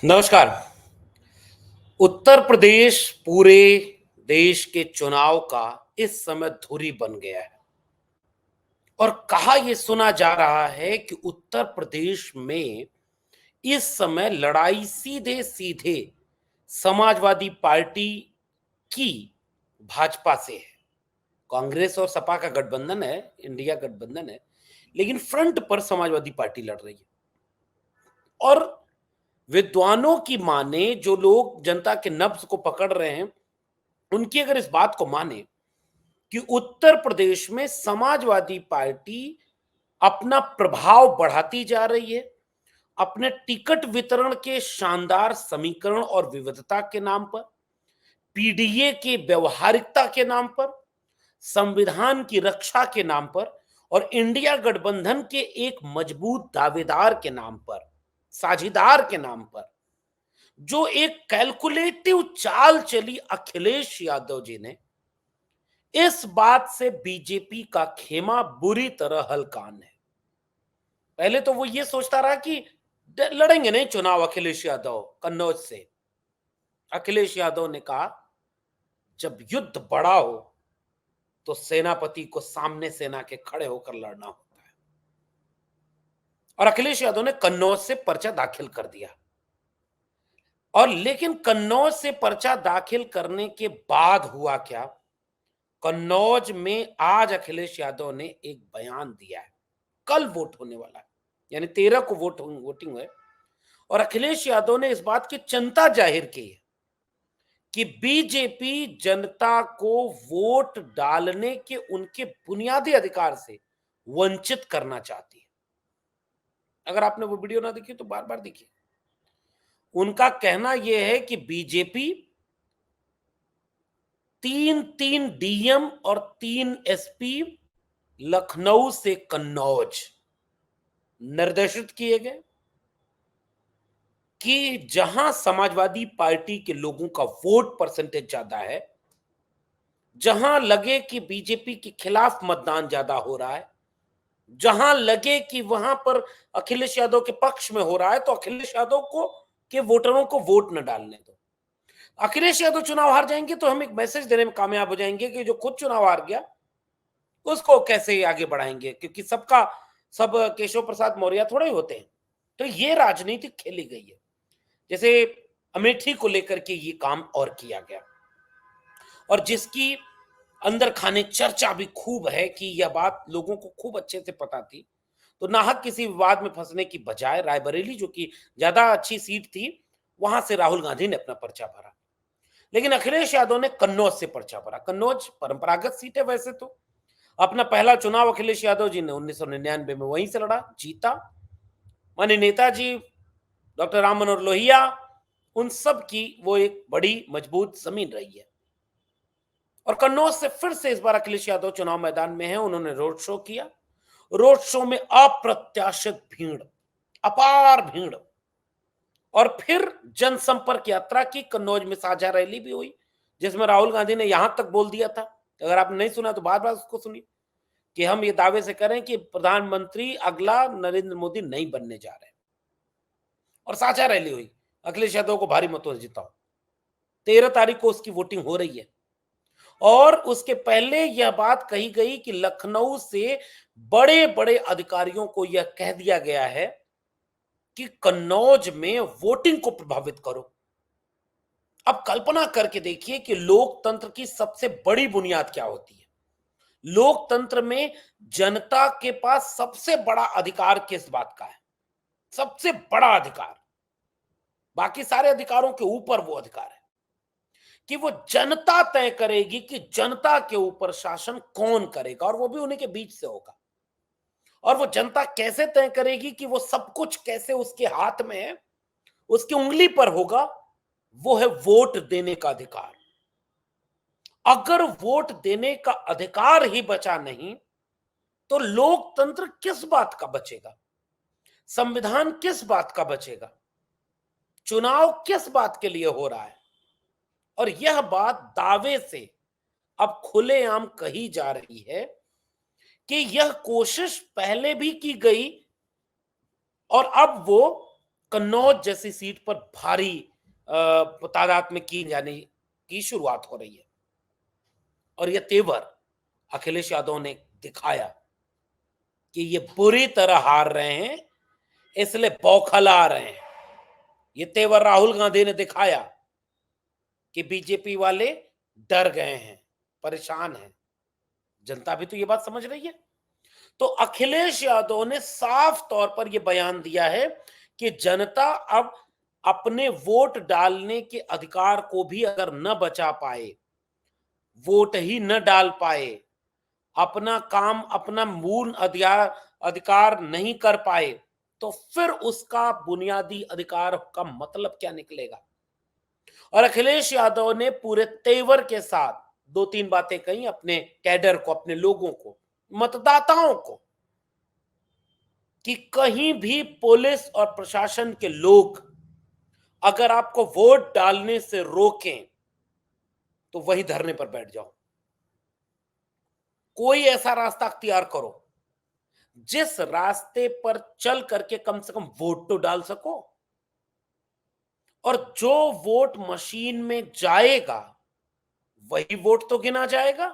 नमस्कार। उत्तर प्रदेश पूरे देश के चुनाव का इस समय धुरी बन गया है और कहा यह सुना जा रहा है कि उत्तर प्रदेश में इस समय लड़ाई सीधे सीधे समाजवादी पार्टी की भाजपा से है। कांग्रेस और सपा का गठबंधन है, इंडिया गठबंधन है, लेकिन फ्रंट पर समाजवादी पार्टी लड़ रही है। और विद्वानों की माने, जो लोग जनता के नब्ज को पकड़ रहे हैं, उनकी अगर इस बात को माने कि उत्तर प्रदेश में समाजवादी पार्टी अपना प्रभाव बढ़ाती जा रही है, अपने टिकट वितरण के शानदार समीकरण और विविधता के नाम पर, पीडीए की व्यवहारिकता के नाम पर, संविधान की रक्षा के नाम पर और इंडिया गठबंधन के एक मजबूत दावेदार के नाम पर, साझीदार के नाम पर, जो एक कैलकुलेटिव चाल चली अखिलेश यादव जी ने, इस बात से बीजेपी का खेमा बुरी तरह हलकान है। पहले तो वो ये सोचता रहा कि लड़ेंगे नहीं चुनाव अखिलेश यादव कन्नौज से। अखिलेश यादव ने कहा, जब युद्ध बड़ा हो तो सेनापति को सामने सेना के खड़े होकर लड़ना होता है। और अखिलेश यादव ने कन्नौज से पर्चा दाखिल कर दिया। और लेकिन कन्नौज से पर्चा दाखिल करने के बाद हुआ क्या? कन्नौज में आज अखिलेश यादव ने एक बयान दिया है। कल वोट होने वाला है, यानी 13 को वोटिंग है। और अखिलेश यादव ने इस बात की चिंता जाहिर की है कि बीजेपी जनता को वोट डालने के उनके बुनियादी अधिकार से वंचित करना चाहती है। अगर आपने वो वीडियो ना देखी तो बार बार देखिए। उनका कहना यह है कि बीजेपी 3 डीएम और 3 एसपी लखनऊ से कन्नौज निर्देशित किए गए कि जहां समाजवादी पार्टी के लोगों का वोट परसेंटेज ज्यादा है, जहां लगे कि बीजेपी के खिलाफ मतदान ज्यादा हो रहा है, जहां लगे कि वहां पर अखिलेश यादव के पक्ष में हो रहा है, तो अखिलेश यादव को के वोटरों को वोट न डालने दो। अखिलेश यादव चुनाव हार जाएंगे तो हम एक मैसेज देने में कामयाब हो जाएंगे कि जो खुद चुनाव हार गया उसको कैसे आगे बढ़ाएंगे, क्योंकि सब केशव प्रसाद मौर्य थोड़े होते हैं। तो ये राजनीति खेली गई है। जैसे अमेठी को लेकर के ये काम और किया गया, और जिसकी अंदर खाने चर्चा भी खूब है कि यह बात लोगों को खूब अच्छे से पता थी। तो नाहक किसी विवाद में फंसने की बजाय रायबरेली, जो कि ज्यादा अच्छी सीट थी, वहां से राहुल गांधी ने अपना पर्चा भरा। लेकिन अखिलेश यादव ने कन्नौज से पर्चा भरा। कन्नौज परंपरागत सीट है वैसे तो। अपना पहला चुनाव अखिलेश यादव जी ने 1999 में वहीं से लड़ा, जीता। माननीय नेताजी डॉक्टर राम मनोहर लोहिया, उन सब की वो एक बड़ी मजबूत जमीन रही है। और कन्नौज से फिर से इस बार अखिलेश यादव चुनाव मैदान में है। उन्होंने रोड शो किया। रोड शो में अप्रत्याशित भीड़, अपार भीड़। और फिर जनसंपर्क यात्रा की। कन्नौज में साझा रैली भी हुई, जिसमें राहुल गांधी ने यहां तक बोल दिया था, अगर आपने नहीं सुना तो बार बार उसको सुनिए, कि हम ये दावे से करें कि प्रधानमंत्री अगला नरेंद्र मोदी नहीं बनने जा रहे। और साझा रैली हुई, अखिलेश यादव को भारी मतों से जिताओ। 13 तारीख को उसकी वोटिंग हो रही है। और उसके पहले यह बात कही गई कि लखनऊ से बड़े बड़े अधिकारियों को यह कह दिया गया है कि कन्नौज में वोटिंग को प्रभावित करो। अब कल्पना करके देखिए कि लोकतंत्र की सबसे बड़ी बुनियाद क्या होती है। लोकतंत्र में जनता के पास सबसे बड़ा अधिकार किस बात का है? सबसे बड़ा अधिकार, बाकी सारे अधिकारों के ऊपर वो अधिकार है कि वो जनता तय करेगी कि जनता के ऊपर शासन कौन करेगा, और वो भी उन्हीं के बीच से होगा। और वो जनता कैसे तय करेगी कि वो सब कुछ कैसे उसके हाथ में है, उसकी उंगली पर होगा, वो है वोट देने का अधिकार। अगर वोट देने का अधिकार ही बचा नहीं तो लोकतंत्र किस बात का बचेगा? संविधान किस बात का बचेगा? चुनाव किस बात के लिए हो रहा है? और यह बात दावे से अब खुलेआम कही जा रही है कि यह कोशिश पहले भी की गई और अब वो कन्नौज जैसी सीट पर भारी तादाद में की जाने की शुरुआत हो रही है और ये तेवर अखिलेश यादव ने दिखाया कि ये बुरी तरह हार रहे हैं, इसलिए बौखला रहे हैं। ये तेवर राहुल गांधी ने दिखाया कि बीजेपी वाले डर गए हैं, परेशान हैं। जनता भी तो ये बात समझ रही है। तो अखिलेश यादव ने साफ तौर पर यह बयान दिया है कि जनता अब अपने वोट डालने के अधिकार को भी अगर न बचा पाए, वोट ही न डाल पाए, अपना काम, अपना मूल अधिकार अधिकार नहीं कर पाए, तो फिर उसका बुनियादी अधिकार का मतलब क्या निकलेगा। और अखिलेश यादव ने पूरे तेवर के साथ दो तीन बातें कही अपने कैडर को, अपने लोगों को, मतदाताओं को, कि कहीं भी पुलिस और प्रशासन के लोग अगर आपको वोट डालने से रोकें तो वही धरने पर बैठ जाओ। कोई ऐसा रास्ता अख्तियार करो जिस रास्ते पर चल करके कम से कम वोट तो डाल सको। और जो वोट मशीन में जाएगा वही वोट तो गिना जाएगा।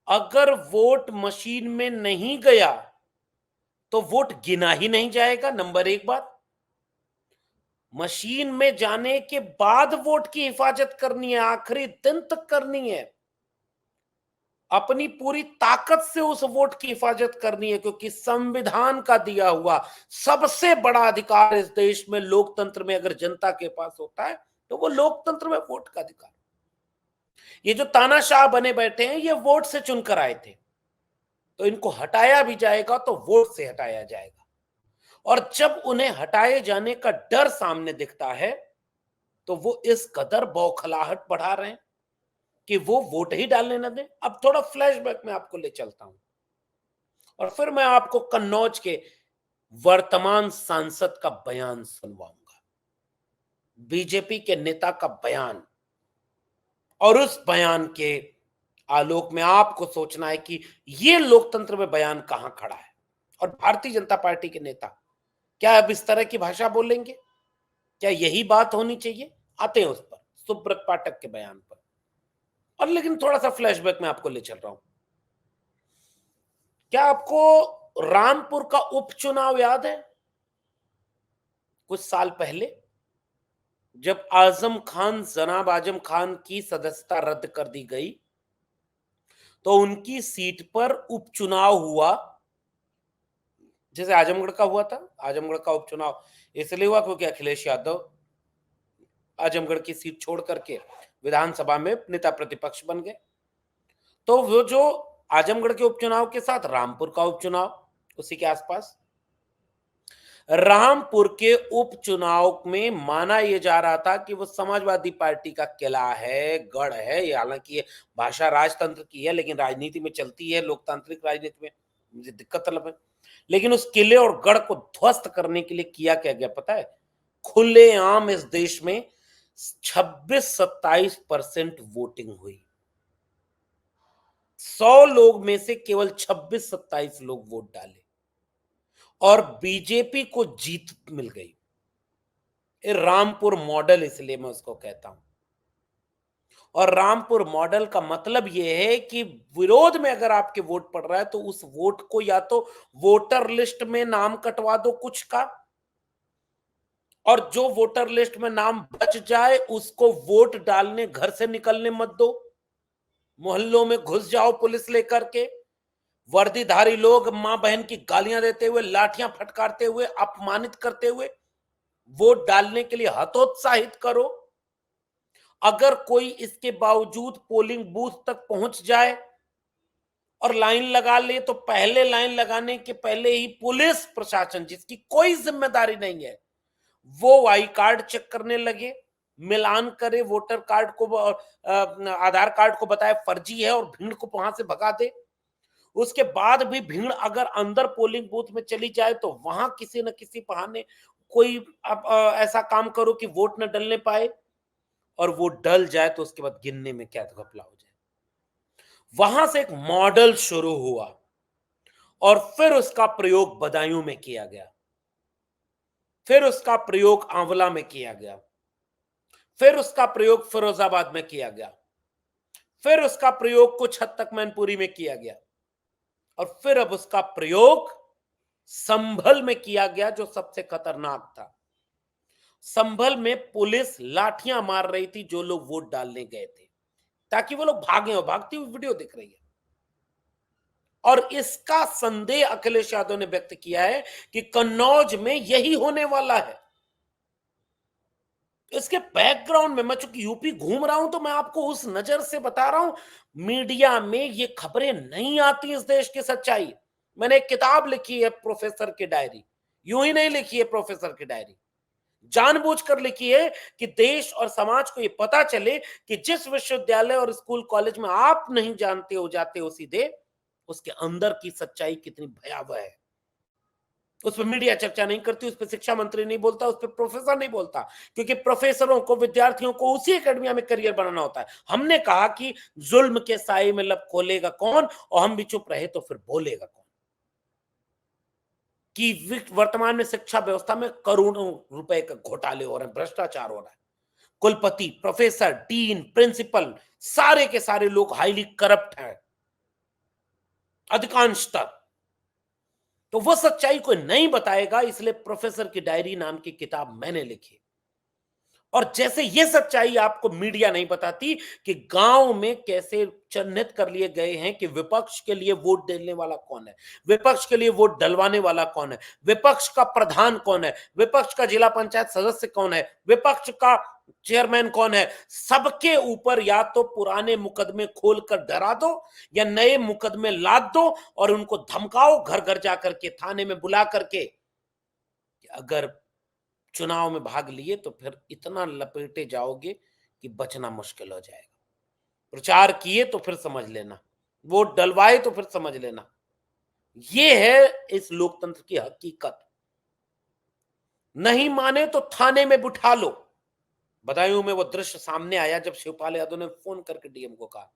अगर वोट मशीन में नहीं गया तो वोट गिना ही नहीं जाएगा। नंबर एक बात, मशीन में जाने के बाद वोट की हिफाजत करनी है, आखिरी दिन तक करनी है, अपनी पूरी ताकत से उस वोट की हिफाजत करनी है, क्योंकि संविधान का दिया हुआ सबसे बड़ा अधिकार इस देश में, लोकतंत्र में, अगर जनता के पास होता है तो वो लोकतंत्र में वोट का अधिकार। ये जो तानाशाह बने बैठे हैं ये वोट से चुनकर आए थे, तो इनको हटाया भी जाएगा तो वोट से हटाया जाएगा। और जब उन्हें हटाए जाने का डर सामने दिखता है तो वो इस कदर बौखलाहट बढ़ा रहे हैं कि वो वोट ही डालने न दें। अब थोड़ा फ्लैशबैक में आपको ले चलता हूं और फिर मैं आपको कन्नौज के वर्तमान सांसद का बयान सुनवाऊंगा, बीजेपी के नेता का बयान। और उस बयान के आलोक में आपको सोचना है कि ये लोकतंत्र में बयान कहां खड़ा है और भारतीय जनता पार्टी के नेता क्या अब इस तरह की भाषा बोलेंगे? क्या यही बात होनी चाहिए? आते हैं उस पर, सुब्रत पाठक के बयान पर। और लेकिन थोड़ा सा फ्लैशबैक में आपको ले चल रहा हूं। क्या आपको रामपुर का उपचुनाव याद है? कुछ साल पहले जब जनाब आजम खान की सदस्यता रद्द कर दी गई तो उनकी सीट पर उपचुनाव हुआ, जैसे आजमगढ़ का हुआ था। आजमगढ़ का उपचुनाव इसलिए हुआ क्योंकि अखिलेश यादव आजमगढ़ की सीट छोड़ करके विधानसभा में नेता प्रतिपक्ष बन गए। तो वो जो आजमगढ़ के उपचुनाव के साथ रामपुर का उपचुनाव उसी के आसपास, रामपुर के उपचुनाव में माना यह जा रहा था कि वो समाजवादी पार्टी का किला है, गढ़ है। ये हालांकि ये भाषा राजतंत्र की है लेकिन राजनीति में चलती है, लोकतांत्रिक राजनीति में मुझे दिक्कत तलब है। लेकिन उस किले और गढ़ को ध्वस्त करने के लिए किया क्या गया पता है? खुलेआम इस देश में 26-27% वोटिंग हुई। 100 लोग में से केवल 26-27 लोग वोट डाले और बीजेपी को जीत मिल गई। रामपुर मॉडल इसलिए मैं उसको कहता हूं। और रामपुर मॉडल का मतलब यह है कि विरोध में अगर आपके वोट पड़ रहा है तो उस वोट को या तो वोटर लिस्ट में नाम कटवा दो कुछ का, और जो वोटर लिस्ट में नाम बच जाए उसको वोट डालने घर से निकलने मत दो। मोहल्लों में घुस जाओ पुलिस लेकर के, वर्दीधारी लोग मां बहन की गालियां देते हुए, लाठियां फटकारते हुए, अपमानित करते हुए वोट डालने के लिए हतोत्साहित करो। अगर कोई इसके बावजूद पोलिंग बूथ तक पहुंच जाए और लाइन लगा ले तो पहले लाइन लगाने के पहले ही पुलिस प्रशासन, जिसकी कोई जिम्मेदारी नहीं है, वो आई कार्ड चेक करने लगे, मिलान करे वोटर कार्ड को, आधार कार्ड को बताए फर्जी है और भीड़ को वहां से भगा दे। उसके बाद भी भीड़ अगर अंदर पोलिंग बूथ में चली जाए तो वहां किसी न किसी बहाने कोई ऐसा काम करो कि वोट न डलने पाए, और वो डल जाए तो उसके बाद गिनने में क्या घपला हो जाए। वहां से एक मॉडल शुरू हुआ और फिर उसका प्रयोग बदायूं में किया गया। फिर उसका प्रयोग आंवला में किया गया, फिर उसका प्रयोग फिरोजाबाद में किया गया, फिर उसका प्रयोग कुछ हद तक मैनपुरी में किया गया, और फिर अब उसका प्रयोग संभल में किया गया, जो सबसे खतरनाक था। संभल में पुलिस लाठियां मार रही थी जो लोग वोट डालने गए थे, ताकि वो लोग भागे, और भागती हुई वीडियो दिख रही है। और इसका संदेह अखिलेश यादव ने व्यक्त किया है कि कन्नौज में यही होने वाला है। इसके बैकग्राउंड में, मैं चूंकि यूपी घूम रहा हूं तो मैं आपको उस नजर से बता रहा हूं, मीडिया में ये खबरें नहीं आती इस देश की सच्चाई। मैंने एक किताब लिखी है, प्रोफेसर की डायरी। यूं ही नहीं लिखी है प्रोफेसर की डायरी, जानबूझकर लिखी है कि देश और समाज को ये पता चले कि जिस विश्वविद्यालय और स्कूल कॉलेज में आप नहीं जानते हो जाते हो सीधे, उसके अंदर की सच्चाई कितनी भयावह है। उस पर मीडिया चर्चा नहीं करती, उस पर शिक्षा मंत्री नहीं बोलता, उस पर प्रोफेसर नहीं बोलता, क्योंकि प्रोफेसरों को, विद्यार्थियों को उसी एकेडमिया में करियर बनाना होता है। हमने कहा कि जुल्म के साए में लब खोलेगा कौन, और हम भी चुप रहे तो फिर बोलेगा कौन। कि वर्तमान में शिक्षा व्यवस्था में करोड़ों रुपए का घोटाले हो रहे हैं, भ्रष्टाचार हो रहा है। कुलपति, प्रोफेसर, डीन, प्रिंसिपल, सारे के सारे लोग हाईली करप्ट हैं अधिकांशतः। तो वो सच्चाई कोई नहीं बताएगा, इसलिए प्रोफेसर की डायरी नाम की किताब मैंने लिखी। और जैसे ये सच्चाई आपको मीडिया नहीं बताती कि गांव में कैसे चिन्हित कर लिए गए हैं कि विपक्ष के लिए वोट देने वाला कौन है, विपक्ष के लिए वोट डलवाने वाला कौन है, विपक्ष का प्रधान कौन है, विपक्ष का जिला पंचायत सदस्य कौन है, विपक्ष का चेयरमैन कौन है। सबके ऊपर या तो पुराने मुकदमे खोलकर डरा दो, या नए मुकदमे लाद दो, और उनको धमकाओ घर घर जाकर के, थाने में बुला करके, अगर चुनाव में भाग लिए तो फिर इतना लपेटे जाओगे कि बचना मुश्किल हो जाएगा। प्रचार किए तो फिर समझ लेना, वोट डलवाए तो फिर समझ लेना। ये है इस लोकतंत्र की हकीकत। नहीं माने तो थाने में बिठा लो। बदायूं में वो दृश्य सामने आया जब शिवपाल यादव ने फोन करके डीएम को कहा,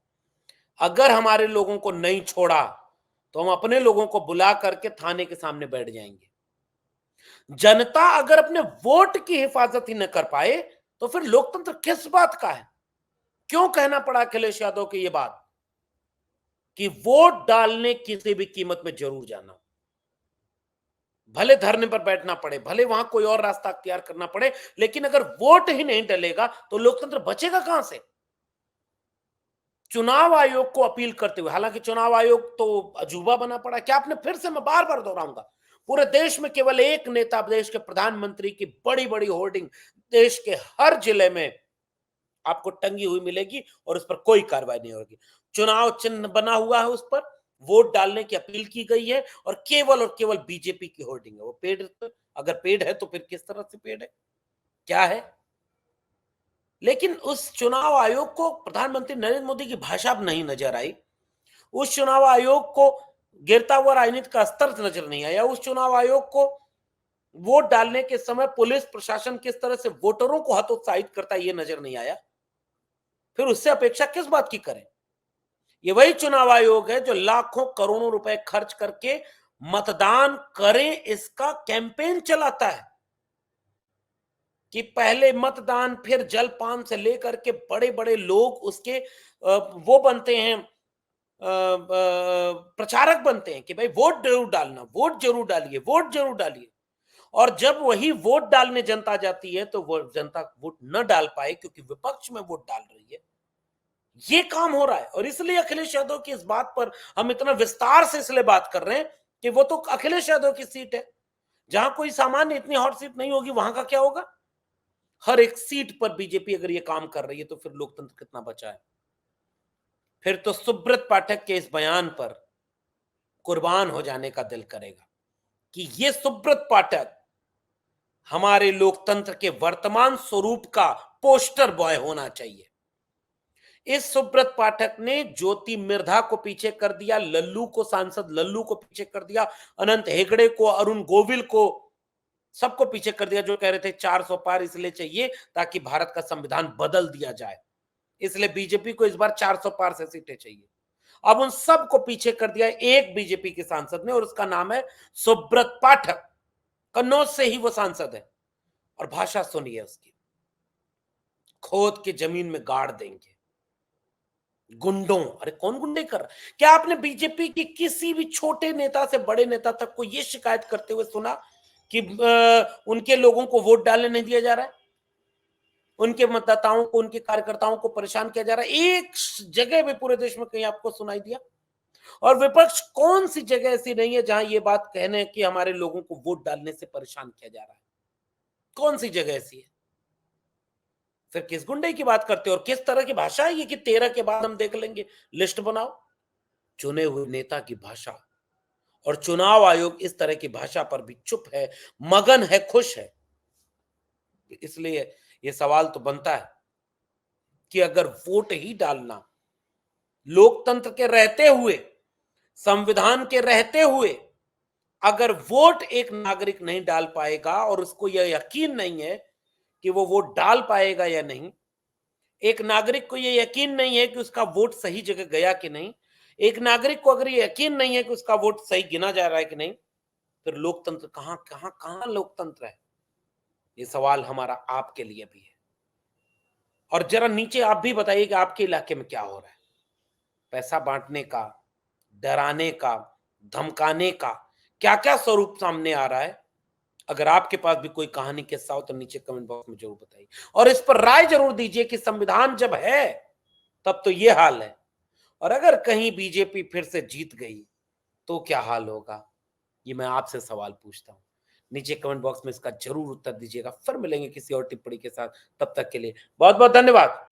अगर हमारे लोगों को नहीं छोड़ा तो हम अपने लोगों को बुला करके थाने के सामने बैठ जाएंगे। जनता अगर अपने वोट की हिफाजत ही न कर पाए तो फिर लोकतंत्र किस बात का है। क्यों कहना पड़ा अखिलेश यादव की ये बात कि वोट डालने किसी भी कीमत में जरूर जाना, भले धरने पर बैठना पड़े, भले वहां कोई और रास्ता अख्तियार करना पड़े, लेकिन अगर वोट ही नहीं डलेगा तो लोकतंत्र बचेगा कहां से। चुनाव आयोग को अपील करते हुए, हालांकि चुनाव आयोग तो अजूबा बना पड़ा, क्या आपने, फिर से मैं बार बार दोहराऊंगा, पूरे देश में केवल एक नेता, देश के प्रधानमंत्री की बड़ी बड़ी होर्डिंग देश के हर जिले में आपको टंगी हुई मिलेगी, और उस पर कोई कार्रवाई नहीं होगी। चुनाव चिन्ह बना हुआ है, उस पर वोट डालने की अपील की गई है, और केवल बीजेपी की होर्डिंग है। वो पेड, अगर पेड है तो फिर किस तरह से पेड है, क्या है। लेकिन उस चुनाव आयोग को प्रधानमंत्री नरेंद्र मोदी की भाषा अब नहीं नजर आई, उस चुनाव आयोग को गिरता हुआ राजनीति का स्तर नजर नहीं आया, उस चुनाव आयोग को वोट डालने के समय पुलिस प्रशासन किस तरह से वोटरों को हतोत्साहित करता है ये नजर नहीं आया। फिर उससे अपेक्षा किस बात की करें। ये वही चुनाव आयोग है जो लाखों करोड़ों रुपए खर्च करके मतदान करें इसका कैंपेन चलाता है, कि पहले मतदान, फिर जलपान से लेकर के बड़े बड़े लोग उसके वो बनते हैं, प्रचारक बनते हैं कि भाई वोट जरूर डालना, वोट जरूर डालिए, वोट जरूर डालिए। और जब वही वोट डालने जनता जाती है तो वो जनता वोट न डाल पाए क्योंकि विपक्ष में वोट डाल रही है। ये काम हो रहा है, और इसलिए अखिलेश यादव की इस बात पर हम इतना विस्तार से इसलिए बात कर रहे हैं कि वो तो अखिलेश यादव की सीट है। जहां कोई सामान्य इतनी हॉट सीट नहीं होगी, वहां का क्या होगा। हर एक सीट पर बीजेपी अगर ये काम कर रही है तो फिर लोकतंत्र कितना बचा है। फिर तो सुब्रत पाठक के इस बयान पर कुर्बान हो जाने का दिल करेगा कि ये सुब्रत पाठक हमारे लोकतंत्र के वर्तमान स्वरूप का पोस्टर बॉय होना चाहिए। इस सुब्रत पाठक ने ज्योति मिर्धा को पीछे कर दिया, लल्लू को, सांसद लल्लू को पीछे कर दिया, अनंत हेगड़े को, अरुण गोविल को, सबको पीछे कर दिया, जो कह रहे थे 400 पार इसलिए चाहिए ताकि भारत का संविधान बदल दिया जाए, इसलिए बीजेपी को इस बार 400 पार से सीटें चाहिए। अब उन सबको पीछे कर दिया एक बीजेपी के सांसद ने, और उसका नाम है सुब्रत पाठक। कन्नौज से ही वो सांसद है। और भाषा सुनिए उसकी, खोद के जमीन में गाड़ देंगे। गुंडों, अरे कौन गुंडे कर रहा है? क्या आपने बीजेपी के किसी भी छोटे नेता से बड़े नेता तक को ये शिकायत करते हुए सुना कि उनके लोगों को वोट डालने नहीं दिया जा रहा है, उनके मतदाताओं को, उनके कार्यकर्ताओं को परेशान किया जा रहा है? एक जगह भी पूरे देश में कहीं आपको सुनाई दिया? और विपक्ष कौन सी जगह ऐसी नहीं है जहां ये बात कहने कि हमारे लोगों को वोट डालने से परेशान किया जा रहा है? कौन सी जगह ऐसी है? फिर किस गुंडे की बात करते हो और किस तरह की भाषा है ये कि 13 के बाद हम देख लेंगे, लिस्ट बनाओ? चुने हुए नेता की भाषा, और चुनाव आयोग इस तरह की भाषा पर भी चुप है, मगन है, खुश है। इसलिए ये सवाल तो बनता है कि अगर वोट ही डालना, लोकतंत्र के रहते हुए, संविधान के रहते हुए, अगर वोट एक नागरिक नहीं डाल पाएगा और उसको यह यकीन नहीं है कि वो वोट डाल पाएगा या नहीं, एक नागरिक को यह यकीन नहीं है कि उसका वोट सही जगह गया कि नहीं, एक नागरिक को अगर ये यकीन नहीं है कि उसका वोट सही गिना जा रहा है कि नहीं, फिर लोकतंत्र कहां कहां कहां लोकतंत्र है? ये सवाल हमारा आपके लिए भी है। और जरा नीचे आप भी बताइए कि आपके इलाके में क्या हो रहा है? पैसा बांटने का, डराने का, धमकाने का क्या क्या स्वरूप सामने आ रहा है? अगर आपके पास भी कोई कहानी किस्सा हो तो नीचे कमेंट बॉक्स में जरूर बताइए, और इस पर राय जरूर दीजिए कि संविधान जब है तब तो ये हाल है, और अगर कहीं बीजेपी फिर से जीत गई तो क्या हाल होगा? ये मैं आपसे सवाल पूछता हूं। नीचे कमेंट बॉक्स में इसका जरूर उत्तर दीजिएगा। फिर मिलेंगे किसी और टिप्पणी के साथ, तब तक के लिए बहुत बहुत धन्यवाद।